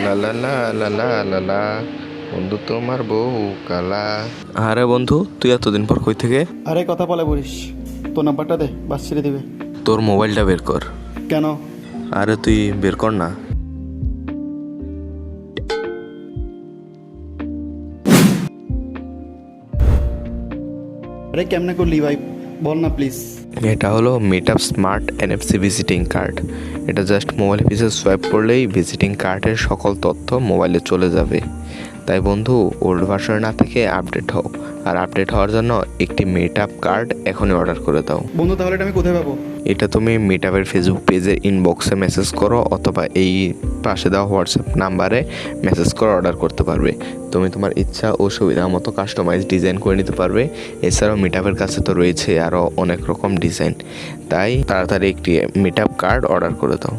লা লা লা লা লা লা লা, বন্ধু তোমার বউ কালা। আরে বন্ধু, তুই এতদিন পর কই থেকে? আরে কথা বলে বলিস, তোর নাম্বারটা দে, বাস ছেড়ে দিবে। তোর মোবাইলটা বের কর। কেন? আরে তুই বের কর না। আরে কেমনে করলি ভাই, বল না প্লিজ। এটা হলো meetup smart NFC visiting card. এটা জাস্ট মোবাইল পিছে সোয়াইপ করলেই ভিজিটিং কার্ডের সকল তথ্য মোবাইলে চলে যাবে। তাই বন্ধু, ওল্ড ভার্সন না থেকে আপডেট হও। আর আপডেট হওয়ার জন্য একটি মিটআপ কার্ড এখনই অর্ডার করে দাও। বন্ধু তাহলে এটা আমি কোথায় পাবো? এটা তুমি মিটআপের ফেসবুক পেজের ইনবক্সে মেসেজ করো, অথবা এই পাশে দেওয়া হোয়াটসঅ্যাপ নাম্বারে মেসেজ করে অর্ডার করতে পারবে। তুমি তোমার ইচ্ছা ও সুবিধা মতো কাস্টমাইজ ডিজাইন করে নিতে পারবে। এছাড়াও মিটআপের কাছে তো রয়েছে আরও অনেক রকম ডিজাইন। তাই তাড়াতাড়ি একটি মিটআপ কার্ড অর্ডার করে দাও।